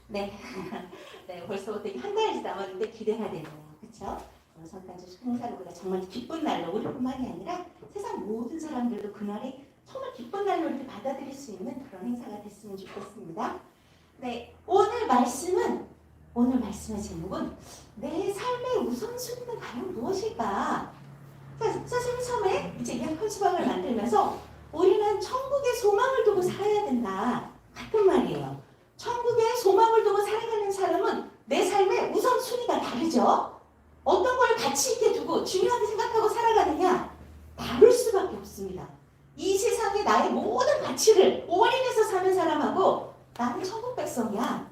네. 네, 벌써부터 한 달이 남았는데 기대가 되네요. 그렇죠? 성탄절 행사를 우리가 정말 기쁜 날로 우리뿐만이 아니라 세상 모든 사람들도 그날이 정말 기쁜 날로 이렇게 받아들일 수 있는 그런 행사가 됐으면 좋겠습니다. 네, 오늘 말씀의 제목은 내 삶의 우선순위는 과연 무엇일까? 사실 처음에 이제 이 편수박을 만들면서 우리는 천국의 소망을 두고 살아야 된다. 같은 말이에요. 천국의 소망을 두고 살아가는 사람은 내 삶의 우선순위가 다르죠. 어떤 걸 가치 있게 두고 중요하게 생각하고 살아가느냐? 다를 수밖에 없습니다. 이 세상에 나의 모든 가치를 올인해서 사는 사람하고 나는 천국 백성이야.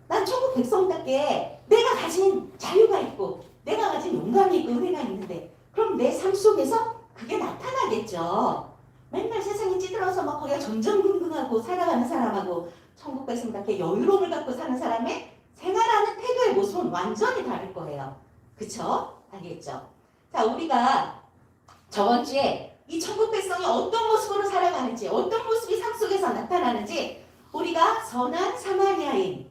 난 천국 백성답게 내가 가진 자유가 있고 내가 가진 용감이 있고 은혜가 있는데 그럼 내 삶 속에서 그게 나타나겠죠. 맨날 세상에 찌들어서 막 거기가 전전긍긍하고 살아가는 사람하고 천국 백성답게 여유로움을 갖고 사는 사람의 생활하는 태도의 모습은 완전히 다를 거예요. 그쵸? 알겠죠? 자, 우리가 저번 주에 이 천국 백성이 어떤 모습으로 살아가는지, 어떤 모습이 삶 속에서 나타나는지 우리가 선한 사마리아인의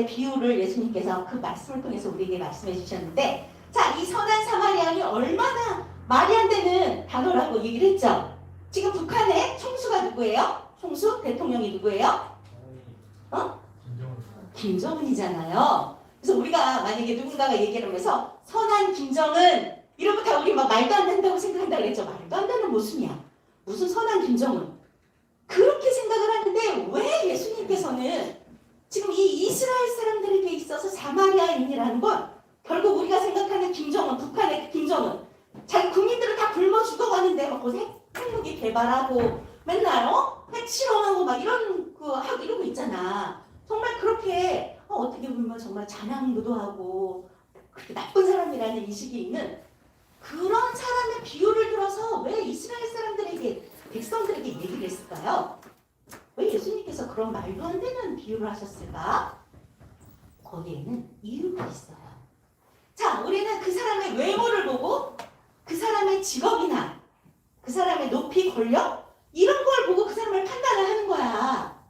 비유를 예수님께서 그 말씀을 통해서 우리에게 말씀해 주셨는데, 자, 이 선한 사마리아인이 얼마나 말이 안 되는 단어라고 얘기를 했죠? 지금 북한의 총수가 누구예요? 총수? 대통령이 누구예요? 김정은이잖아요. 그래서 우리가 만약에 누군가가 얘기를 하면서 선한 김정은 이러면 다 우리 막 말도 안 된다고 생각한다고 그랬죠. 말도 안 되는 모순이야. 무슨 선한 김정은. 그렇게 생각을 하는데 왜 예수님께서는 지금 이 이스라엘 사람들에게 있어서 사마리아인이라는 건 결국 우리가 생각하는 김정은, 북한의 그 김정은 자기 국민들을 다 굶어 죽어가는데 막 거기서 핵무기 개발하고 맨날 핵 실험하고 막 이러고 있잖아. 정말 그렇게 어떻게 보면 정말 잔향도도 하고 그렇게 나쁜 사람이라는 인식이 있는 그런 사람의 비유를 들어서 왜 이스라엘 사람들에게 백성들에게 얘기를 했을까요? 왜 예수님께서 그런 말도 안 되는 비유를 하셨을까? 거기에는 이유가 있어요. 자, 우리는 그 사람의 외모를 보고 그 사람의 직업이나 그 사람의 높이, 권력 이런 걸 보고 그 사람을 판단을 하는 거야.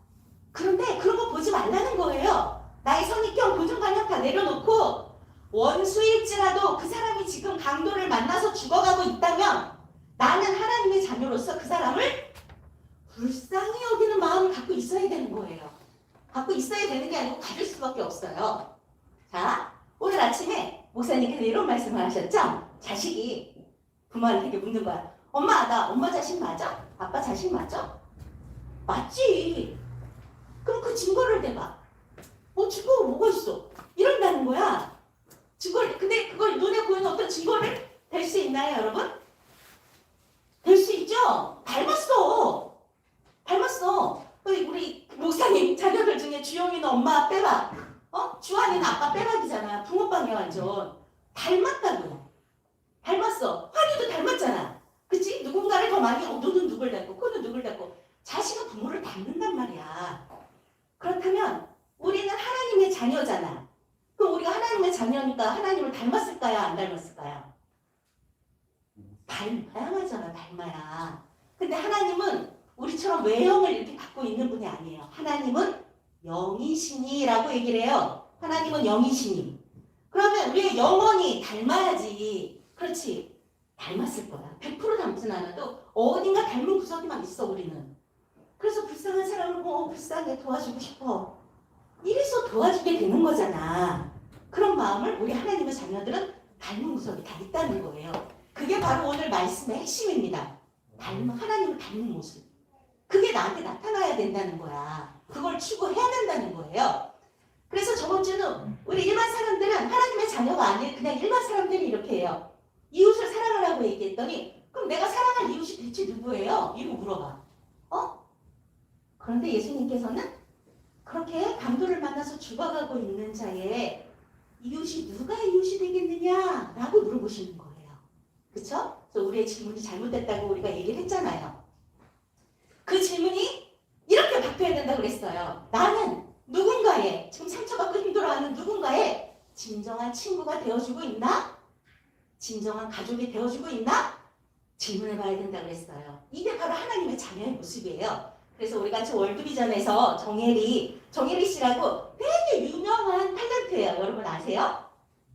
그런데 그런 거 보지 말라는 거예요. 나의 선입견, 고정관념 다 내려놓고 원수일지라도 그 사람이 지금 강도를 만나서 죽어가고 있다면 나는 하나님의 자녀로서 그 사람을 불쌍히 여기는 마음을 갖고 있어야 되는 거예요. 갖고 있어야 되는 게 아니고 가질 수밖에 없어요. 자, 오늘 아침에 목사님께서 이런 말씀을 하셨죠? 자식이 부모한테 묻는 거야. 엄마, 나 엄마 자식 맞아? 아빠 자식 맞아? 맞지. 그럼 그 증거를 대봐. 증거가 뭐가 있어? 이런다는 거야. 근데 그걸 눈에 보이는 어떤 증거를 댈 수 있나요, 여러분? 될 수 있죠? 닮았어. 우리 목사님 자녀들 중에 주영이는 엄마 빼박, 주한이는 아빠 빼박이잖아. 붕어빵이야 완전. 닮았다고요. 닮았어. 환희도 닮았잖아. 그치? 누군가를 더 많이, 눈은 누굴 닮고, 코는 누굴 닮고. 자식은 부모를 닮는단 말이야. 그렇다면 우리는 하나님의 자녀잖아. 그럼 우리가 하나님의 자녀니까 하나님을 닮았을까요? 안 닮았을까요? 닮아야잖아. 닮아야. 근데 하나님은 우리처럼 외형을 이렇게 갖고 있는 분이 아니에요. 하나님은 영이시니라고 얘기를 해요. 하나님은 영이시니. 그러면 우리가 영원히 닮아야지. 그렇지. 닮았을 거야. 100% 닮진 않아도 어딘가 닮은 구석이만 있어 우리는. 그래서 불쌍한 사람을 불쌍하게 도와주고 싶어. 이래서 도와주게 되는 거잖아. 그런 마음을 우리 하나님의 자녀들은 닮은 구석이 다 있다는 거예요. 그게 바로 오늘 말씀의 핵심입니다. 하나님을 닮는 모습. 그게 나한테 나타나야 된다는 거야. 그걸 추구해야 된다는 거예요. 그래서 저번 주는 우리 일반 사람들은 하나님의 자녀가 아닌 그냥 일반 사람들이 이렇게 해요. 이웃을 사랑하라고 얘기했더니 그럼 내가 사랑할 이웃이 대체 누구예요? 이러고 물어봐. 그런데 예수님께서는 그렇게 강도를 만나서 죽어가고 있는 자의 이웃이 누가 이웃이 되겠느냐? 라고 물어보시는 거예요. 그쵸? 그래서 우리의 질문이 잘못됐다고 우리가 얘기를 했잖아요. 그 질문이 이렇게 바뀌어야 된다고 그랬어요. 나는 누군가의, 지금 상처받고 힘들어하는 누군가의 진정한 친구가 되어주고 있나? 진정한 가족이 되어주고 있나? 질문해봐야 된다고 그랬어요. 이게 바로 하나님의 자녀의 모습이에요. 그래서 우리 같이 월드비전에서 정혜리 씨라고 되게 유명한 탤런트예요. 여러분 아세요?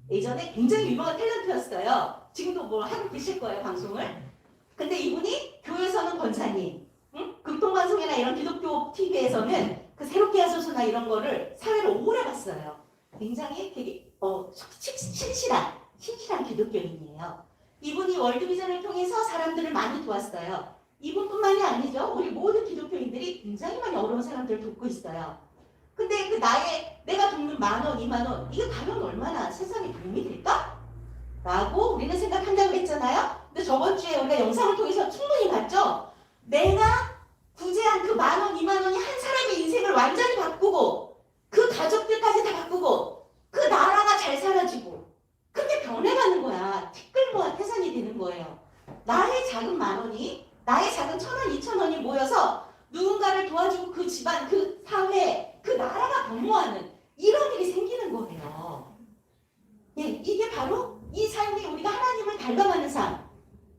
예전에 굉장히 유명한 탤런트였어요. 지금도 뭐 하고 계실 거예요, 방송을. 근데 이분이 교회에서는 권사님, 응? 극동방송이나 이런 기독교 TV에서는 그 새롭게 하소서나 이런 거를 사회를 오래 봤어요. 굉장히 되게 신실한 기독교인이에요. 이분이 월드비전을 통해서 사람들을 많이 도왔어요. 이분뿐만이 아니죠. 우리 모든 기독교인들이 굉장히 많이 어려운 사람들을 돕고 있어요. 근데 그 내가 돕는 10,000원, 20,000원 이게 과연 얼마나 세상에 도움이 될까? 라고 우리는 생각한다고 했잖아요. 근데 저번 주에 우리가 영상을 통해서 충분히 봤죠. 내가 구제한 그 10,000원, 20,000원이 한 사람의 인생을 완전히 바꾸고 그 가족들까지 다 바꾸고 그 나라가 잘 사라지고 그게 변해가는 거야. 티끌모아 태산이 되는 거예요. 나의 작은 10,000원이 나의 작은 1,000원, 2,000원이 모여서 누군가를 도와주고 그 집안, 그 사회, 그 나라가 변모하는 이런 일이 생기는 거예요. 예, 이게 바로 이 삶이 우리가 하나님을 닮아가는 삶.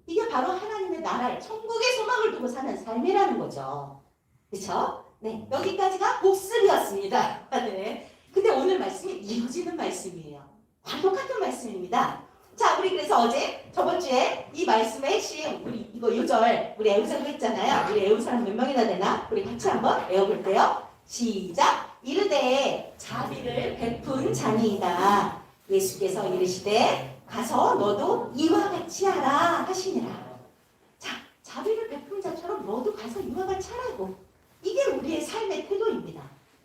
이게 바로 하나님의 나라를, 천국의 소망을 두고 사는 삶이라는 거죠. 그렇죠? 네, 여기까지가 복습이었습니다. 네. 근데 오늘 말씀이 이어지는 말씀이에요. 바로 똑같은 말씀입니다. 자, 우리 그래서 어제 저번 주에 이 말씀의 핵심 우리 이거 요절 우리 애우자고 했잖아요. 우리 애운 사람 몇 명이나 되나? 우리 같이 한번 외워볼게요. 시작. 이르되 자비를 베푼 자니이다. 예수께서 이르시되 가서 너도 이와 같이 하라 하시니라. 자, 자비를 베푼 자처럼 너도 가서 이와 같이 하라고. 이게 우리의 삶의 태도입니다.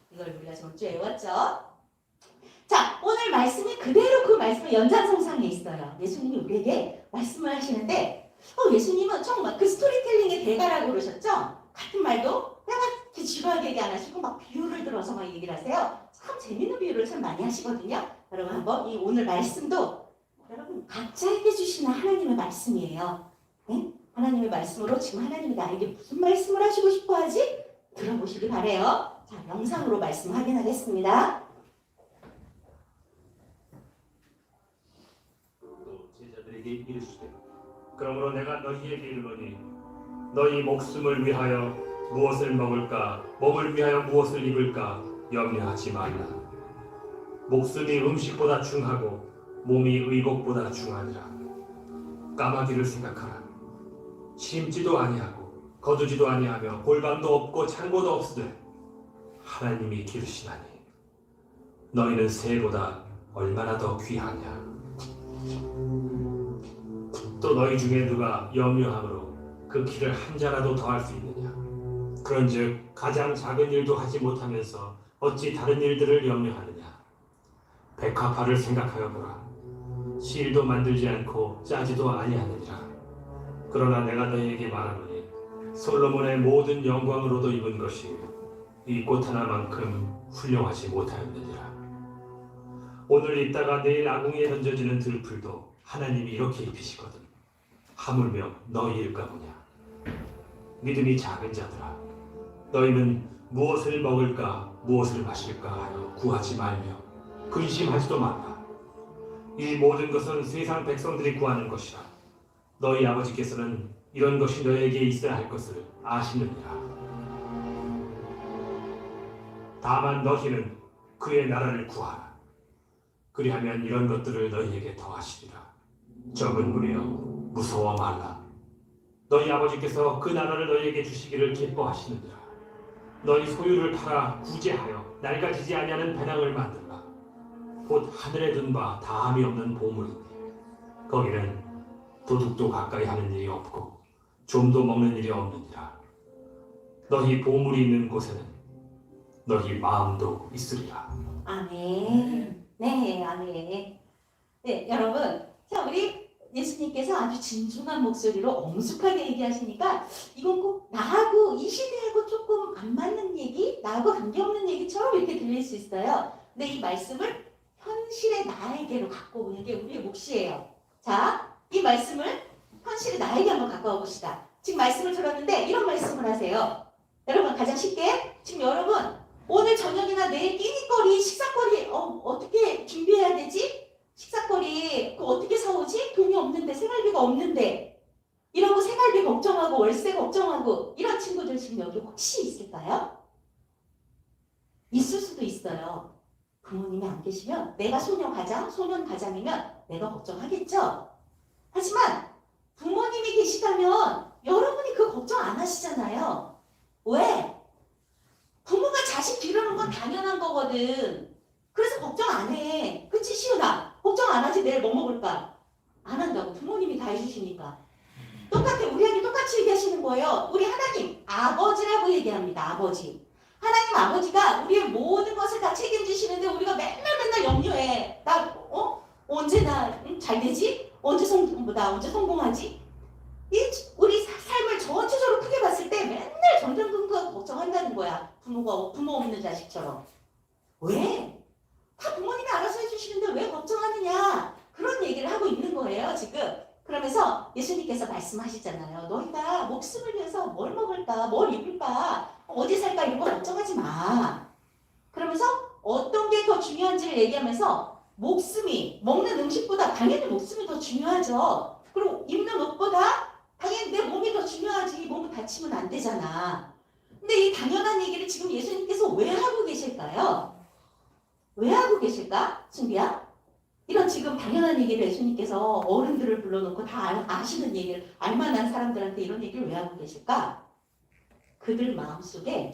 이걸 우리가 저번 주에 외웠죠. 자, 오늘 말씀이 그대로 그 말씀의 연장선상에 있어요. 예수님이 우리에게 말씀을 하시는데 예수님은 정말 그 스토리텔링의 대가라고 그러셨죠? 같은 말도 내가 이렇게 지루하게 얘기 안 하시고 막 비유를 들어서 막 얘기를 하세요. 참 재밌는 비유를 참 많이 하시거든요. 여러분 한번 이 오늘 말씀도 여러분 각자에게 주시는 하나님의 말씀이에요. 네? 하나님의 말씀으로 지금 하나님이 나에게 무슨 말씀을 하시고 싶어 하지? 들어보시기 바래요. 자, 영상으로 말씀 확인하겠습니다. 제자들에게 이르시되 그러므로 내가 너희에게 이르노니 너희 목숨을 위하여 무엇을 먹을까 몸을 위하여 무엇을 입을까 염려하지 말라. 목숨이 음식보다 중하고 몸이 의복보다 중하니라. 까마귀를 생각하라. 심지도 아니하고 거두지도 아니하며 골방도 없고 창고도 없으되 하나님이 기르시나니 너희는 새보다 얼마나 더 귀하냐. 또 너희 중에 누가 염려함으로 그 길을 한 자라도 더할 수 있느냐. 그런즉 가장 작은 일도 하지 못하면서 어찌 다른 일들을 염려하느냐. 백합화를 생각하여 보라. 실도 만들지 않고 짜지도 아니하느니라. 그러나 내가 너희에게 말하노니 솔로몬의 모든 영광으로도 입은 것이 이 꽃 하나만큼 훌륭하지 못하였느니라. 오늘 입다가 내일 아궁이에 던져지는 들풀도 하나님이 이렇게 입히시거든. 하물며 너희일까 보냐. 믿음이 작은 자들아, 너희는 무엇을 먹을까 무엇을 마실까 하여 구하지 말며 근심하지도 말라. 이 모든 것은 세상 백성들이 구하는 것이라. 너희 아버지께서는 이런 것이 너희에게 있어야 할 것을 아시느니라. 다만 너희는 그의 나라를 구하라. 그리하면 이런 것들을 너희에게 더하시리라. 적은 무리여 무서워 말라. 너희 아버지께서 그 나라를 너희에게 주시기를 기뻐하시느니라. 너희 소유를 팔아 구제하여 낡아지지 아니하는 배낭을 만들라. 곧 하늘에 둔 바 다함이 없는 보물이니 거기는 도둑도 가까이 하는 일이 없고 좀도 먹는 일이 없느니라. 너희 보물이 있는 곳에는 너희 마음도 있으리라. 아멘. 네, 아멘. 네, 여러분. 자, 우리 예수님께서 아주 진중한 목소리로 엄숙하게 얘기하시니까 이건 꼭 나하고 이 시대하고 조금 안 맞는 얘기, 나하고 관계없는 얘기처럼 이렇게 들릴 수 있어요. 근데 이 말씀을 현실의 나에게로 갖고 오는 게 우리의 몫이에요. 자, 이 말씀을 현실의 나에게 한번 가까워 봅시다. 지금 말씀을 들었는데 이런 말씀을 하세요. 여러분 가장 쉽게 지금 여러분 오늘 저녁이나 내일 끼니거리, 식사거리 어떻게 준비해야 되지? 식사거리 그거 어떻게 사오지? 돈이 없는데 생활비가 없는데 이러고 생활비 걱정하고 월세 걱정하고 이런 친구들 지금 여기 혹시 있을까요? 있을 수도 있어요. 부모님이 안 계시면 내가 소녀 가장, 소년 가장이면 내가 걱정하겠죠. 하지만 부모님이 계시다면 여러분이 그 걱정 안 하시잖아요. 왜? 부모가 자식 기르는 건 당연한 거거든. 그래서 걱정 안 해. 그치, 시은아? 걱정 안 하지. 내일 뭐 먹을까? 안 한다고. 부모님이 다 해주시니까. 똑같아. 우리에게 똑같이 얘기하시는 거예요. 우리 하나님 아버지라고 얘기합니다. 아버지. 하나님 아버지가 우리의 모든 것을 다 책임지시는데 우리가 맨날 염려해. 언제 잘 되지? 나 언제 성공하지? 우리 삶을 전체적으로 크게 봤을 때 맨날 전전긍긍 걱정한다는 거야. 부모 없는 자식처럼. 왜? 다 부모님이 알아서 해주시는데 왜 걱정하느냐? 그런 얘기를 하고 있는 거예요, 지금. 그러면서 예수님께서 말씀하시잖아요. 너희가 목숨을 위해서 뭘 먹을까, 뭘 입을까, 어디 살까 이런 거 걱정하지 마. 그러면서 어떤 게 더 중요한지를 얘기하면서 목숨이, 먹는 음식보다 당연히 목숨이 더 중요하죠. 그리고 입는 옷보다 당연히 내 몸이 더 중요하지. 몸을 다치면 안 되잖아. 근데 이 당연한 얘기를 지금 예수님께서 왜 하고 계실까요? 왜 하고 계실까? 준비야? 이런 지금 당연한 얘기를 예수님께서 어른들을 불러놓고 다 아시는 얘기를 알만한 사람들한테 이런 얘기를 왜 하고 계실까? 그들 마음속에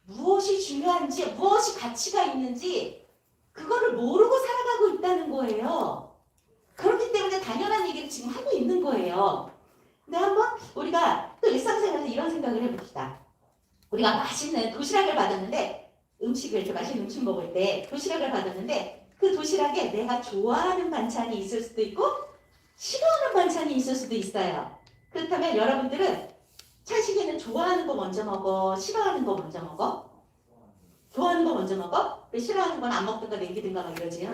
무엇이 중요한지 무엇이 가치가 있는지 그거를 모르고 살아가고 있다는 거예요. 그렇기 때문에 당연한 얘기를 지금 하고 있는 거예요. 근데 한번 우리가 또 일상생활에서 이런 생각을 해봅시다. 우리가 맛있는 도시락을 받았는데 이렇게 맛있는 음식 먹을 때 도시락을 받았는데 그 도시락에 내가 좋아하는 반찬이 있을 수도 있고 싫어하는 반찬이 있을 수도 있어요. 그렇다면 여러분들은 차식에는 좋아하는 거 먼저 먹어? 싫어하는 거 먼저 먹어? 좋아하는 거 먼저 먹어? 싫어하는 건 안 먹든가 남기든가 막 이러지.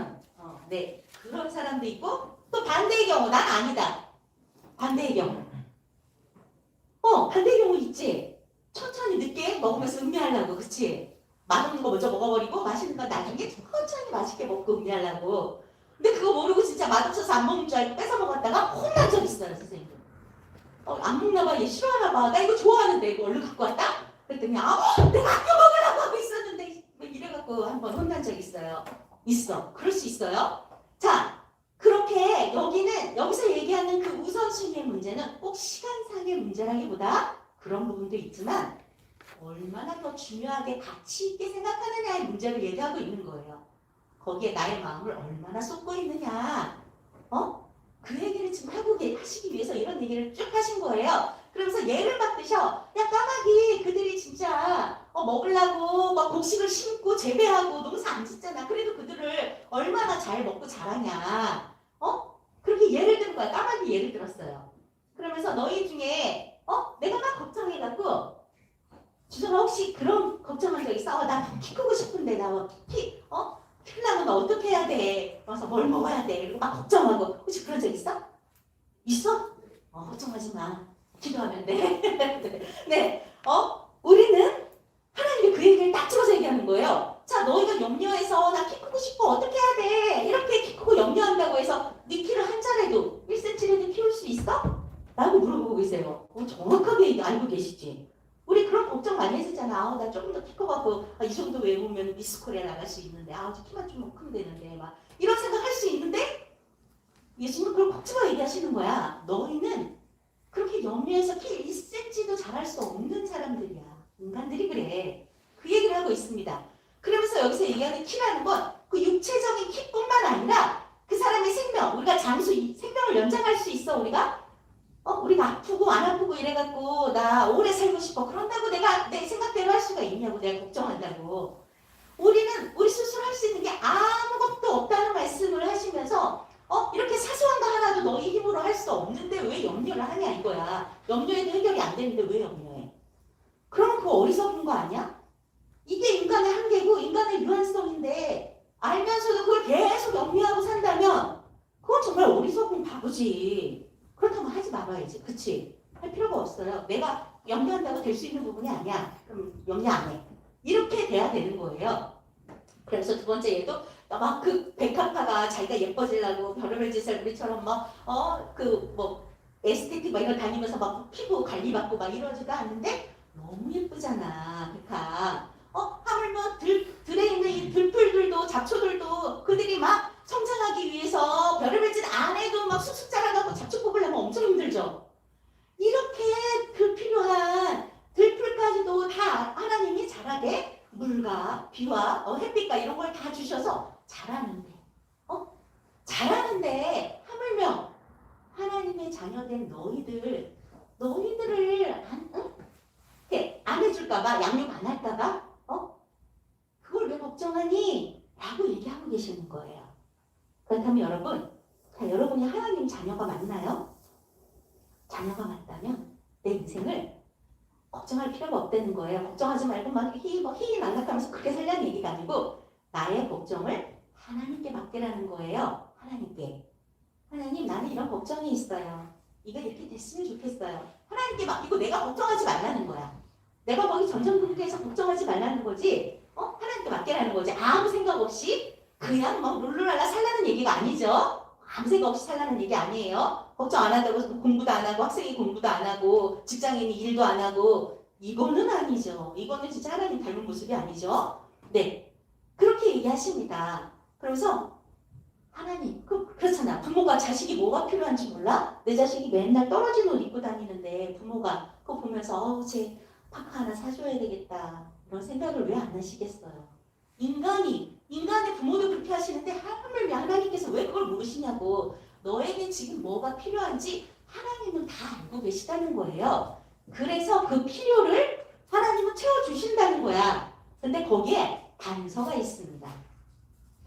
네. 그런 사람도 있고 또 반대의 경우 난 아니다. 반대의 경우. 반대의 경우 있지. 천천히 늦게 먹으면서 음미하려고. 그치? 맛없는 거 먼저 먹어버리고 맛있는 거 나중에 천천히 맛있게 먹고 음미하려고. 근데 그거 모르고 진짜 맛없어서 안 먹는 줄 알고 뺏어 먹었다가 혼난 적 있어요, 선생님. 안 먹나 봐. 얘 싫어하나 봐. 나 이거 좋아하는데 이거 얼른 갖고 왔다? 그랬더니 내가 아껴 먹으라고 하고 있었는데 뭐 이래갖고 한번 혼난 적 있어요. 있어. 그럴 수 있어요. 자, 그렇게 여기서 얘기하는 그 우선순위의 문제는 꼭 시간상의 문제라기보다 그런 부분도 있지만 얼마나 더 중요하게 가치 있게 생각하느냐의 문제를 얘기하고 있는 거예요. 거기에 나의 마음을 얼마나 쏟고 있느냐. 그 얘기를 지금 하시기 위해서 이런 얘기를 쭉 하신 거예요. 그러면서 예를 막 드셔. 야, 까마귀 그들이 진짜 먹으려고 막 곡식을 심고 재배하고 농사 안 짓잖아. 그래도 그들을 얼마나 잘 먹고 자라냐. 그렇게 예를 든 거야. 까마귀 예를 들었어요. 그러면서 너희 중에 내가 막 걱정해갖고 주선아 혹시 그런 걱정한 적 있어? 나 키 크고 싶은데 크려면 어떻게 해야 돼? 그래서 뭘 먹어야 돼? 이러고 막 걱정하고 혹시 그런 적 있어? 있어? 걱정하지 마. 기도하면 돼. 네. 우리는 하나님이 그 얘기를 딱 집어서 얘기하는 거예요. 자, 너희가 염려해서 나 키 크고 싶어 어떻게 해야 돼? 이렇게 키 크고 염려한다고 해서 네 키를 한 자라도 1cm라도 키울 수 있어? 라고 물어보고 계세요. 정확하게 알고 계시지? 우리 그런 걱정 많이 했었잖아. 나 조금 더 키 커갖고 이 정도 외우면 미스 코리아 나갈 수 있는데 키만 좀 크면 되는데 막 이런 생각 할 수 있는데 예수님은 그걸 콕 집어 얘기하시는 거야. 너희는 그렇게 염려해서 키 1cm도 자랄 수 없는 사람들이야. 인간들이 그래. 그 얘기를 하고 있습니다. 그러면서 여기서 얘기하는 키라는 건 그 육체적인 키뿐만 아니라 그 사람의 생명, 우리가 생명을 연장할 수 있어. 우리가 아프고 안 아프고 이래갖고 나 오래 살고 싶어. 그런다고 내가 내 생각대로 할 수가 있냐고. 내가 걱정한다고. 우리는 우리 스스로 할 수 있는 게 아무것도 없다는 말씀을 하시면서 이렇게 사소한 거 하나도 너희 힘으로 할 수 없는데 왜 염려를 하냐 이거야. 염려해도 해결이 안 되는데 왜 염려해? 그러면 그거 어리석은 거 아니야? 이게 인간의 한계고 인간의 유한성인데 알면서도 그걸 계속 염려하고 산다면 그건 정말 어리석은 바보지. 그렇다면 하지 말아야지. 그치? 할 필요가 없어요. 내가 염려한다고 될 수 있는 부분이 아니야. 그럼 염려 안 해. 이렇게 돼야 되는 거예요. 그래서 두 번째 얘도 막 그 백합화가 자기가 예뻐지려고 별의별 짓을 우리처럼 에스테틱 막 이런 다니면서 막 피부 관리받고 막 이러지도 않는데 너무 예쁘잖아. 백합. 하물며 들에 있는 이 들풀들도 잡초들도 그들이 막 성장하기 위해서 별의별 짓 안 해도 막 쑥쑥 자라가고 잡초 뽑으려면 엄청 힘들죠. 이렇게 불필요한 들풀까지도 다 하나님이 자라게 물과 비와 햇빛과 이런 걸 다 주셔서 자라는데 하물며 하나님의 자녀된 너희들을 안 해줄까봐 양육 안 할까봐 그걸 왜 걱정하니? 라고 얘기하고 계시는 거예요. 그렇다면 여러분이 하나님 자녀가 맞나요? 자녀가 맞다면 내 인생을 걱정할 필요가 없다는 거예요. 걱정하지 말고 막 희희 낙낙하면서 그렇게 살려는 얘기가 아니고 나의 걱정을 하나님께 맡기라는 거예요. 하나님 나는 이런 걱정이 있어요. 이거 이렇게 됐으면 좋겠어요. 하나님께 맡기고 내가 걱정하지 말라는 거야. 내가 거기 전전긍긍해서 걱정하지 말라는 거지. 하나님께 맡기라는 거지. 아무 생각 없이 그냥 막 룰루랄라 살라는 얘기가 아니죠. 아무 생각 없이 살라는 얘기 아니에요. 걱정 안 한다고 공부도 안 하고 학생이 공부도 안 하고 직장인이 일도 안 하고 이거는 아니죠. 이거는 진짜 하나님 닮은 모습이 아니죠. 네, 그렇게 얘기하십니다. 그러면서 하나님, 그렇잖아. 부모가 자식이 뭐가 필요한지 몰라? 내 자식이 맨날 떨어진 옷 입고 다니는데 부모가 그거 보면서 쟤 파카 하나 사줘야 되겠다. 이런 생각을 왜 안 하시겠어요? 인간의 부모도 그렇게 하시는데 하물며 하나님께서 왜 그걸 모르시냐고. 너에게 지금 뭐가 필요한지 하나님은 다 알고 계시다는 거예요. 그래서 그 필요를 하나님은 채워주신다는 거야. 근데 거기에 단서가 있습니다.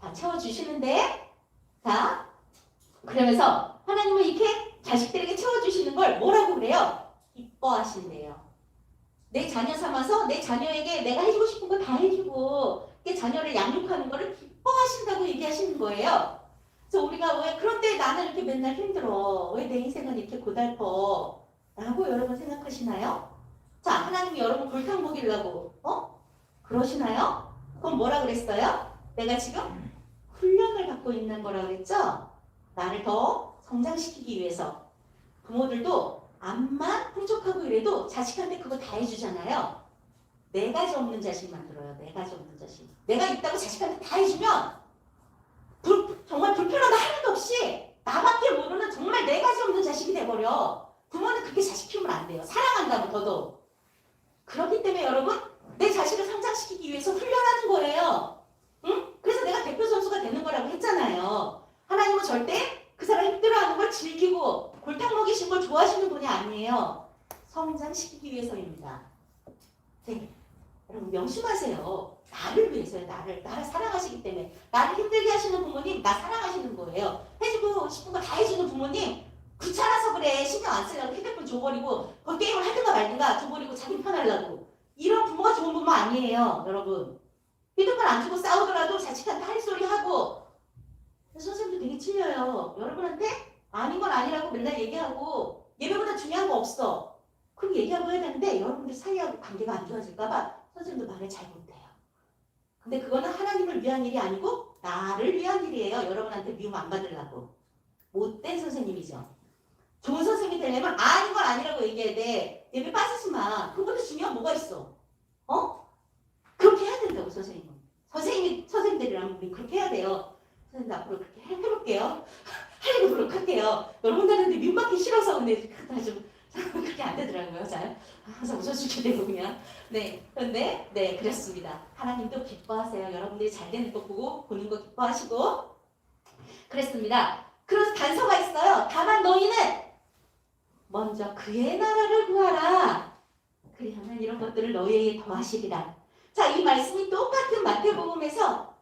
다 채워주시는데 그러면서 하나님은 이렇게 자식들에게 채워주시는 걸 뭐라고 그래요? 기뻐하신대요. 내 자녀 삼아서 내 자녀에게 내가 해주고 싶은 거 다 해주고 자녀를 양육하는 거를 기뻐하신다고 얘기하시는 거예요. 그래서 우리가 왜 그런 때 나는 이렇게 맨날 힘들어? 왜 내 인생은 이렇게 고달퍼? 라고 여러분 생각하시나요? 자, 하나님이 여러분 골탕 먹이려고 그러시나요? 그럼 뭐라 그랬어요? 내가 지금 훈련을 받고 있는 거라 그랬죠? 나를 더 성장시키기 위해서. 부모들도 암만 풍족하고 이래도 자식한테 그거 다 해주잖아요. 네 가지 없는 자식 만들어요. 네 가지 없는 자식. 내가 있다고 자식한테 다 해주면 정말 불편한 거 하나도 없이 나밖에 모르는 정말 네 가지 없는 자식이 돼버려. 부모는 그렇게 자식 키우면 안 돼요. 사랑한다면 더더욱. 그렇기 때문에 여러분 내 자식을 성장시키기 위해서 훈련하는 거예요. 응? 그래서 내가 대표 선수가 되는 거라고 했잖아요. 하나님은 절대 그 사람 힘들어하는 걸 즐기고 골탕 먹이신 걸 좋아하시는 분이 아니에요. 성장시키기 위해서입니다. 네. 여러분 명심하세요. 나를 위해서요. 나를 사랑하시기 때문에. 나를 힘들게 하시는 부모님 나 사랑하시는 거예요. 해주고 싶은 거 다 해주는 부모님 귀찮아서 그래. 신경 안 쓰려고 휴대폰 줘버리고 게임을 하든가 말든가 줘버리고 자기 편하려고. 이런 부모가 좋은 부모 아니에요. 여러분. 휴대폰 안 주고 싸우더라도 자식한테 할 소리 하고. 선생님도 되게 찔려요. 여러분한테 아닌 건 아니라고 맨날 얘기하고 예배보다 중요한 거 없어. 그렇게 얘기하고 해야 되는데 여러분들 사이하고 관계가 안 좋아질까봐 선생님도 말을 잘 못해요. 근데 그거는 하나님을 위한 일이 아니고 나를 위한 일이에요. 여러분한테 미움 안 받으려고. 못된 선생님이죠. 좋은 선생님이 되려면 아닌 건 아니라고 얘기해야 돼. 예배 빠지지 마. 그것보다 중요한 뭐가 있어? 그렇게 해야 된다고 선생님은. 선생님들이랑 우리 그렇게 해야 돼요. 선생님 앞으로 그렇게 해볼게요. 하려고 노력할게요. 여러분들한테 미움받기 싫어서 근데 좀 그렇게 안 되더라고요. 잘. 항상 웃어주게 되고 그냥. 네. 그런데 네 그렇습니다. 하나님도 기뻐하세요. 여러분들이 잘 되는 거 보는 거 기뻐하시고 그랬습니다. 그래서 단서가 있어요. 다만 너희는 먼저 그의 나라를 구하라. 그리하면 이런 것들을 너희에게 더하시리라. 자, 이 말씀이 똑같은 마태복음에서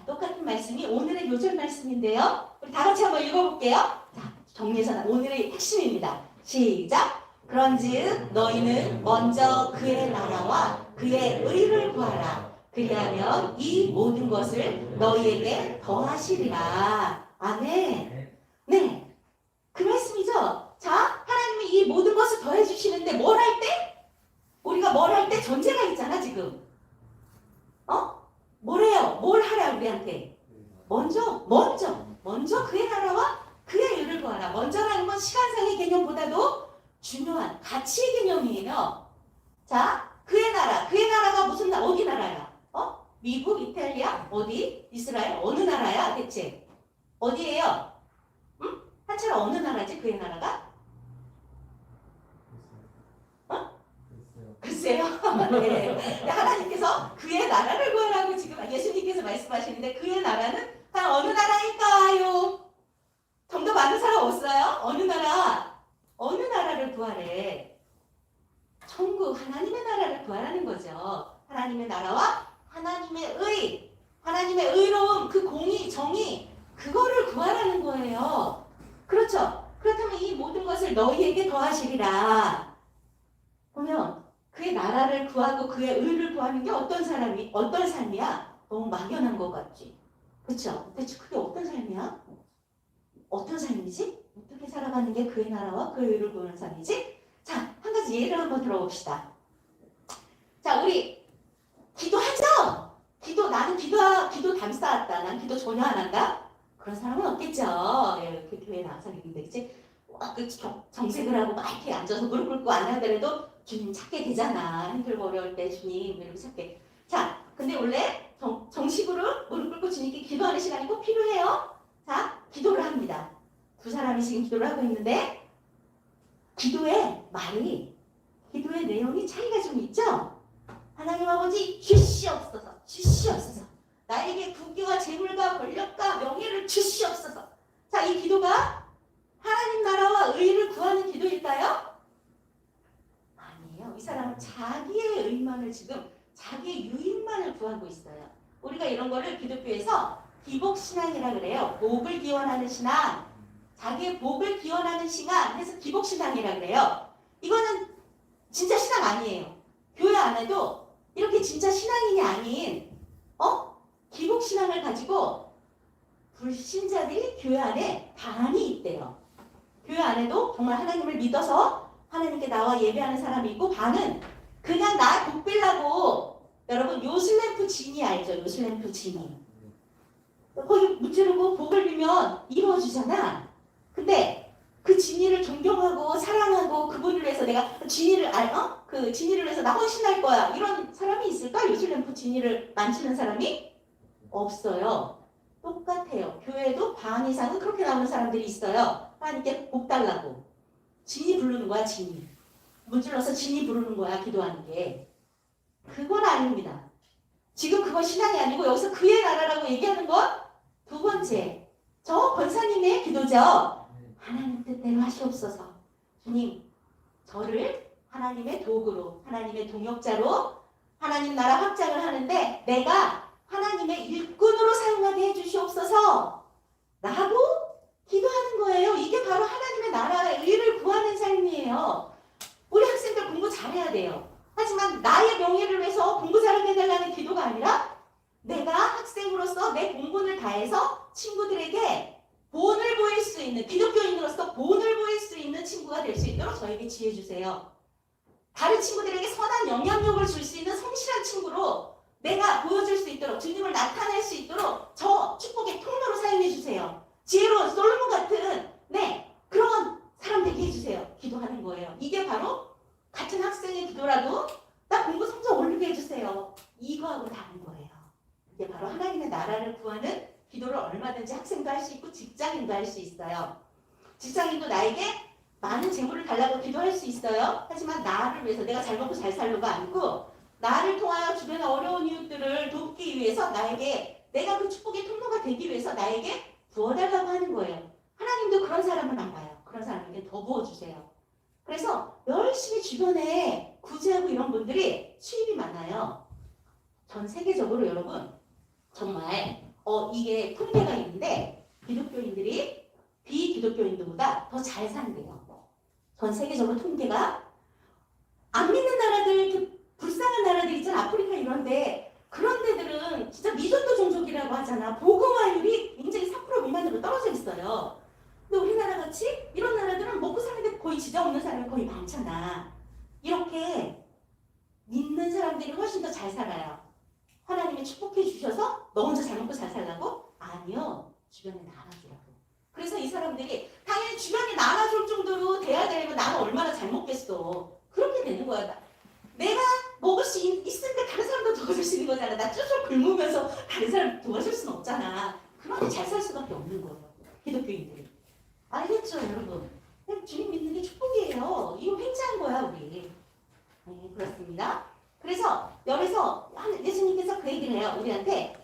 똑같은 말씀이 오늘의 요절 말씀인데요. 우리 다 같이 한번 읽어볼게요. 자, 정리해서 오늘의 핵심입니다. 시작. 그런즉 너희는 먼저 그의 나라와 그의 의를 구하라. 그리하면 이 모든 것을 너희에게 더하시리라. 아멘. 네, 그 말씀이죠. 자, 하나님이 이 모든 것을 더해주시는데 뭘 할 때? 우리가 뭘 할 때 전제가 있잖아 지금. 뭐래요? 뭘 하라 우리한테? 먼저 그의 나라와 그의 의를 구하라. 먼저라는 건 시간상의 개념보다도 중요한 가치의 개념이에요. 자, 그의 나라가 무슨 어디 나라야? 미국, 이탈리아, 어디? 이스라엘? 어느 나라야 대체? 어디예요? 응? 한철아 어느 나라지? 그의 나라가? 글쎄요. 네. 하나님께서 그의 나라를 구하라고 지금 예수님께서 말씀하시는데 그의 나라는 다 어느 나라일까요? 정답 아는 사람 없어요? 어느 나라? 어느 나라를 구하래? 천국 하나님의 나라를 구하라는 거죠. 하나님의 나라와 하나님의 의로움, 그 공의, 정의 그거를 구하라는 거예요. 그렇죠? 그렇다면 이 모든 것을 너희에게 더하시리라. 보면 그의 나라를 구하고 그의 의를 구하는 게 어떤 삶이야? 너무 막연한 것 같지? 그렇죠? 대체 그게 어떤 삶이야? 어떤 삶이지? 어떻게 살아가는 게 그의 나라와 그의 의를 구하는 삶이지? 자, 한 가지 예를 한번 들어봅시다. 자, 우리 기도하죠? 나는 기도 담쌓았다. 난 기도 전혀 안 한다? 그런 사람은 없겠죠. 예, 그 교회 나와서 있는데, 그치? 정색을 하고 막 이렇게 앉아서 무릎 꿇고 안 하더라도 주님 찾게 되잖아. 힘들고 어려울 때 주님 이렇게 찾게. 자, 근데 원래 정식으로 무릎 꿇고 주님께 기도하는 시간이 꼭 필요해요. 자, 기도를 합니다. 두 사람이 지금 기도를 하고 있는데 기도의 내용이 차이가 좀 있죠? 하나님 아버지 주시옵소서. 나에게 부귀와 재물과 권력과 명예를 주시옵소서. 자, 이 기도가 하나님 나라와 의를 구하는 기도일까요? 아니에요. 이 사람은 자기의 의만을 지금 자기의 유익만을 구하고 있어요. 우리가 이런 거를 기독교에서 기복신앙이라 그래요. 복을 기원하는 신앙, 자기의 복을 기원하는 신앙 해서 기복신앙이라 그래요. 이거는 진짜 신앙 아니에요. 교회 안에도 이렇게 진짜 신앙인이 아닌 기복신앙을 가지고 불신자들이 교회 안에 반이 있대요. 교회 안에도 정말 하나님을 믿어서 하나님께 나와 예배하는 사람이 있고 반은 그냥 나 복 빌라고. 여러분 요슬램프 진이 알죠? 요슬램프 진이. 거기 무찌르고 복을 빌면 이루어지잖아. 근데 그 진이를 존경하고 사랑하고 그분을 위해서 내가 그 진이를 위해서 나 헌신할 거야. 이런 사람이 있을까? 요슬램프 진이를 만지는 사람이 없어요. 똑같아요. 교회에도 반 이상은 그렇게 나오는 사람들이 있어요. 하나님께 복 달라고. 진이 부르는 거야, 진이. 문질러서 진이 부르는 거야, 기도하는 게. 그건 아닙니다. 지금 그건 신앙이 아니고 여기서 그의 나라라고 얘기하는 건 두 번째. 저 권사님의 기도죠. 하나님 뜻대로 하시옵소서. 주님, 저를 하나님의 도구로, 하나님의 동역자로 하나님 나라 확장을 하는데 내가 하나님의 일꾼으로 사용하게 해주시옵소서 라고 기도하는 거예요. 이게 바로 하나님의 나라의 의를 구하는 삶이에요. 우리 학생들 공부 잘해야 돼요. 하지만 나의 명예를 위해서 공부 잘하게 해달라는 기도가 아니라 내가 학생으로서 내 공분을 다해서 친구들에게 본을 보일 수 있는, 기독교인으로서 본을 보일 수 있는 친구가 될 수 있도록 저에게 지혜 주세요. 다른 친구들에게 선한 영향력을 줄 수 있는 성실한 친구로 내가 보여줄 수 있도록, 주님을 나타낼 수 있도록 저 축복의 통로로 사용해 주세요. 지혜로운 솔로몬 같은 그런 사람 되게 해주세요. 기도하는 거예요. 이게 바로 같은 학생의 기도라도 나 공부 성적 올리게 해주세요. 이거하고 다른 거예요. 이게 바로 하나님의 나라를 구하는 기도를 얼마든지 학생도 할 수 있고 직장인도 할 수 있어요. 직장인도 나에게 많은 재물을 달라고 기도할 수 있어요. 하지만 나를 위해서 내가 잘 먹고 잘 살려가 아니고 나를 통하여 주변의 어려운 이웃들을 돕기 위해서 내가 그 축복의 통로가 되기 위해서 나에게 부어달라고 하는 거예요. 하나님도 그런 사람은 안 봐요. 그런 사람에게 더 부어주세요. 그래서 열심히 주변에 구제하고 이런 분들이 수입이 많아요. 전 세계적으로 여러분 정말 이게 통계가 있는데 기독교인들이 비기독교인들보다 더 잘 산대요. 전 세계적으로 통계가 안 믿는 나라들, 불쌍한 나라들 있잖아. 아프리카 이런데 그런 데들은 진짜 미전도 종족이라고 하잖아. 복음화율이 굉장히 3% 미만으로 떨어져 있어요. 근데 우리나라 같이 이런 나라들은 먹고 사는데 거의 지장 없는 사람이 거의 많잖아. 이렇게 믿는 사람들이 훨씬 더 잘 살아요. 하나님이 축복해 주셔서 너 혼자 잘 먹고 잘 살라고? 아니요. 주변에 나눠주라고. 그래서 이 사람들이 당연히 주변에 나눠줄 정도로 돼야 되면 나는 얼마나 잘 먹겠어. 그렇게 되는 거야. 내가 먹을 수 있으니까 다른 사람도 도와줄 수 있는 거잖아. 나 쭈쭈 굶으면서 다른 사람 도와줄 수는 없잖아. 그러니 잘 살 수밖에 없는 거예요. 기독교인들이. 알겠죠, 여러분? 그냥 주님 믿는 게 축복이에요. 이거 횡재한 거야, 우리. 네, 그렇습니다. 그래서 여기서 예수님께서 그 얘기를 해요. 우리한테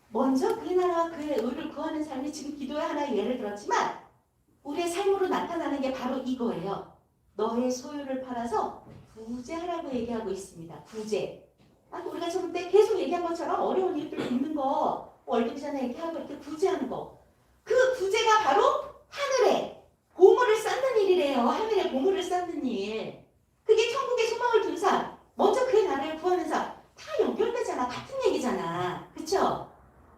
먼저 그 나라와 그의 의를 구하는 삶이 지금 기도의 하나의 예를 들었지만 우리의 삶으로 나타나는 게 바로 이거예요. 너의 소유를 팔아서 구제하라고 얘기하고 있습니다. 구제. 우리가 저번 때 계속 얘기한 것처럼 어려운 일들 있는 거 월급 전에 얘기하고 이렇게 구제하는 거. 그 구제가 바로 하늘에 보물을 쌓는 일이래요. 하늘에 보물을 쌓는 일. 그게 천국의 소망을 둔 삶. 먼저 그의 나라를 구하는 삶. 다 연결되잖아. 같은 얘기잖아. 그쵸?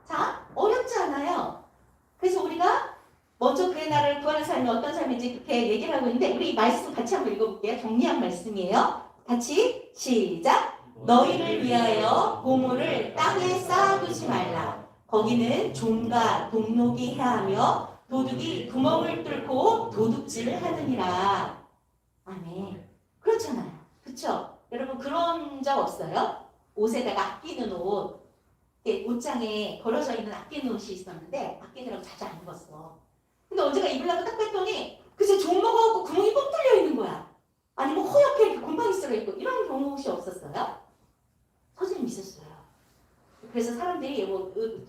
자, 어렵지 않아요. 그래서 우리가 먼저 그의 나라를 구하는 삶이 어떤 삶인지 그렇게 얘기를 하고 있는데 우리 말씀 같이 한번 읽어볼게요. 정리한 말씀이에요. 같이 시작. 너희를 위하여 보물을 땅에 쌓아두지 말라. 거기는 종과 동록이 해하며 도둑이 구멍을 뚫고 도둑질을 하느니라. 아멘. 그렇잖아요. 그쵸? 여러분 그런 적 없어요? 옷에다가 아끼는 옷. 옷장에 걸어져 있는 아끼는 옷이 있었는데 아끼느라고 자주 안 입었어. 근데 언제가 입으려고 딱 뺐더니 글쎄 종 먹어갖고 구멍이 뻥 뚫려 있는 거야. 아니면 허옇게 이렇게 곰팡이 쓸어 있고 이런 경우시 없었어요? 선생님 있었어요. 그래서 사람들이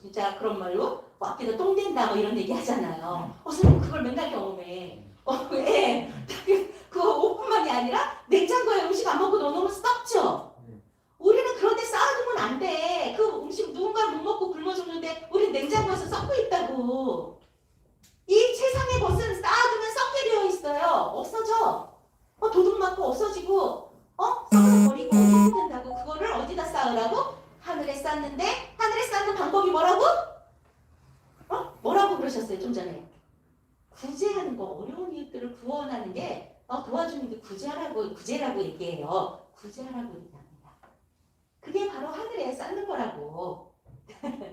진짜 그런 말로 아끼다 똥 된다 뭐 이런 얘기 하잖아요. 선생님 그걸 맨날 경험해. 왜? 그거 옷뿐만이 아니라 냉장고에 음식 안 먹고 넣어놓으면 썩죠. 우리는 그런데 쌓아두면 안 돼. 그 음식 누군가 못 먹고 굶어 죽는데 우리 냉장고에서 썩고 있다고. 이 세상의 것은 쌓아두면 썩게 되어 있어요. 없어져. 도둑 맞고 없어지고 썩어버리고 이렇게 된다고. 그거를 어디다 쌓으라고? 하늘에 쌓는데 하늘에 쌓는 방법이 뭐라고? 뭐라고 그러셨어요 좀 전에? 구제하는 거. 어려운 이웃들을 구원하는 게 도와주는 게 구제라고 얘기해요. 구제하라고 얘기합니다. 그게 바로 하늘에 쌓는 거라고.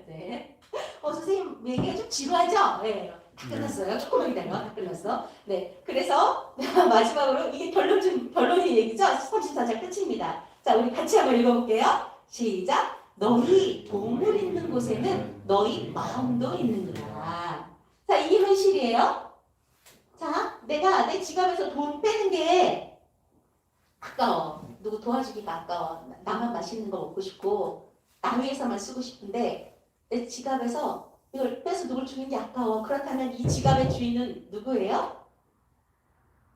네. 선생님 얘기가 좀 지루하죠? 네. 다 끝났어요. 조금만 기다려. 다 끝났어. 네. 그래서 마지막으로 이게 결론이 얘기죠? 34절 끝입니다. 자, 우리 같이 한번 읽어볼게요. 시작. 너희 보물 있는 곳에는 너희 마음도 있느니라. 자, 이게 현실이에요. 자, 내가 내 지갑에서 돈 빼는 게 아까워. 누구 도와주기가 아까워. 나만 맛있는 거 먹고 싶고 나 위해서만 쓰고 싶은데 내 지갑에서 이걸 빼서 누굴 주는 게 아까워. 그렇다면 이 지갑의 주인은 누구예요?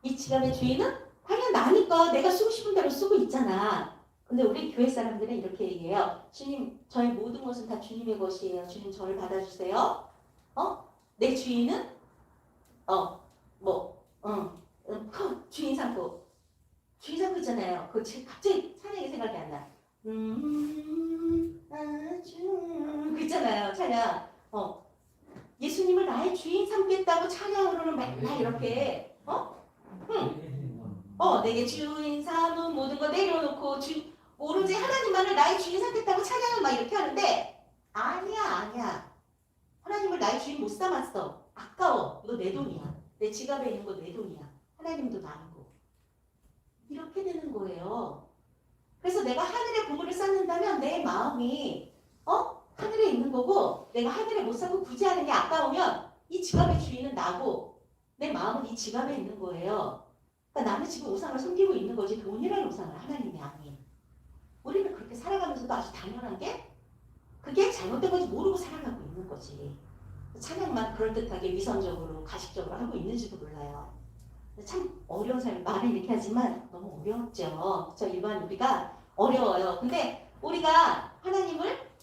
이 지갑의 주인은 당연 나니까 내가 쓰고 싶은 대로 쓰고 있잖아. 근데 우리 교회 사람들은 이렇게 얘기해요. 주님, 저의 모든 것은 다 주님의 것이에요. 주님 저를 받아주세요. 내 주인은 주인 삼고 있잖아요. 그거 갑자기 찬양이 생각이 안 나. 그 있잖아요. 찬양. 예수님을 나의 주인 삼겠다고 찬양으로는 맨날 이렇게 내게 주인 삼은 모든 거 내려놓고 오로지 하나님만을 나의 주인 삼겠다고 찬양을 막 이렇게 하는데 아니야. 하나님을 나의 주인 못 삼았어. 아까워. 이거 내 돈이야. 내 지갑에 있는 거 내 돈이야. 하나님도 나이고. 이렇게 되는 거예요. 그래서 내가 하늘에 보물을 쌓는다면 내 마음이 하늘에 있는 거고 내가 하늘에 못 쌓고 구제하는 게 아까우면 이 지갑의 주인은 나고 내 마음은 이 지갑에 있는 거예요. 그러니까 나는 지금 우상을 섬기고 있는 거지 돈이라는 우상을 하나님이 아니에요. 우리는 그렇게 살아가면서도 아주 당연한 게 그게 잘못된 건지 모르고 살아가고 있는 거지. 찬양만 그럴듯하게 위선적으로 가식적으로 하고 있는지도 몰라요. 참 어려운 삶, 말은 이렇게 하지만 너무 어렵죠. 일반 우리가 어려워요. 근데 우리가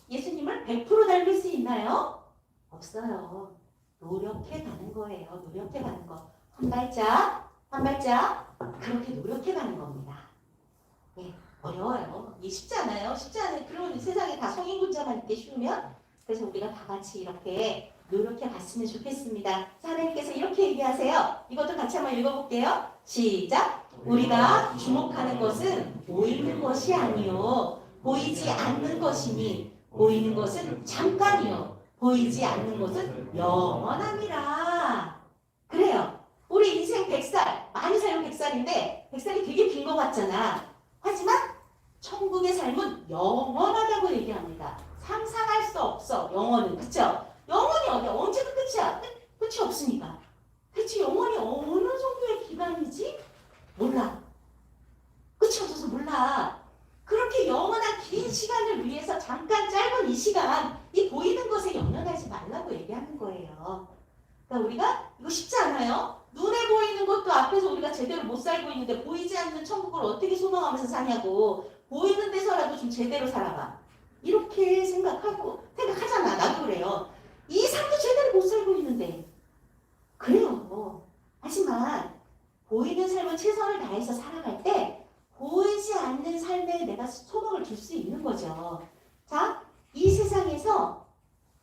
예수님을 100% 닮을 수 있나요? 없어요. 노력해 가는 거예요. 노력해 가는 거. 한 발짝 그렇게 노력해 가는 겁니다. 네, 어려워요. 이게 쉽지 않아요. 쉽지 않아요. 그런 세상에 다 성인군자만 있게 쉬우면 그래서 우리가 다 같이 이렇게 노력해 갔으면 좋겠습니다. 하나님께서 이렇게 얘기하세요. 이것도 같이 한번 읽어볼게요. 시작. 우리가 주목하는 것은 보이는 것이 아니요 보이지 않는 것이니 보이는 것은 잠깐이요 보이지 않는 것은 영원함이라. 그래요. 우리 인생 100살 많이 살면 100살인데 100살이 되게 긴 것 같잖아. 하지만 천국의 삶은 영원하다고 얘기합니다. 상상할 수 없어. 영원은. 그쵸? 영원이 어디야? 언제가 끝이야? 끝이 없으니까. 그치? 영원이 어느 정도의 기간이지? 몰라. 끝이 없어서 몰라. 그렇게 영원한 긴 시간을 위해서 잠깐 짧은 이 시간, 이 보이는 것에 연연하지 말라고 얘기하는 거예요. 그러니까 우리가 이거 쉽지 않아요? 눈에 보이는 것도 앞에서 우리가 제대로 못 살고 있는데 보이지 않는 천국을 어떻게 소망하면서 사냐고. 보이는 데서라도 좀 제대로 살아봐. 이렇게 생각하잖아. 나도 그래요. 이 삶도 제대로 못 살고 있는데. 그래요. 하지만 보이는 삶은 최선을 다해서 살아갈 때 보이지 않는 삶에 내가 소망을 줄 수 있는 거죠. 자, 이 세상에서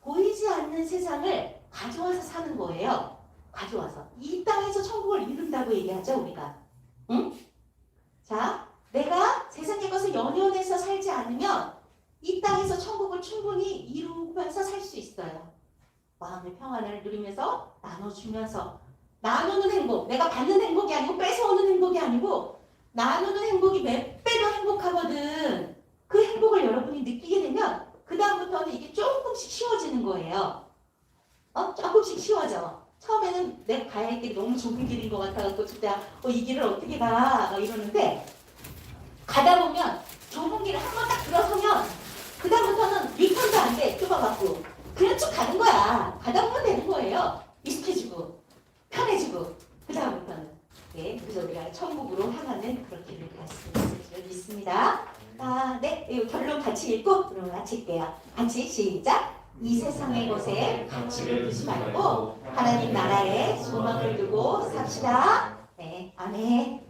보이지 않는 세상을 가져와서 사는 거예요. 가져와서. 이 땅에서 천국을 이룬다고 얘기하죠, 우리가. 응? 자, 내가 세상의 것을 연연해서 살지 않으면 이 땅에서 천국을 충분히 이루면서 살 수 있어요. 마음의 평안을 누리면서 나눠주면서 나누는 행복, 내가 받는 행복이 아니고 뺏어오는 행복이 아니고 나누는 행복이 몇 배로 행복하거든. 그 행복을 여러분이 느끼게 되면 그 다음부터는 이게 조금씩 쉬워지는 거예요. 조금씩 쉬워져. 처음에는 내가 가야 할 길이 너무 좁은 길인 것 같아갖고 진짜 이 길을 어떻게 가 이러는데 가다 보면 좁은 길을 한 번 딱 들어서면 그 다음부터는 유턴도 안 돼. 좁아갖고 그냥 쭉 가는 거야. 가다 보면 되는 거예요. 익숙해지고 편해지고 그 다음부터는. 네, 그래서 우리가 천국으로 향하는 그런 길을 갈 수 있을 줄 믿습니다. 네, 이 결론 같이 읽고 그럼 마칠게요. 같이 시작. 이 세상의 것에 가치를 두지 말고 하나님 나라에 소망을 두고 삽시다. 네, 아멘.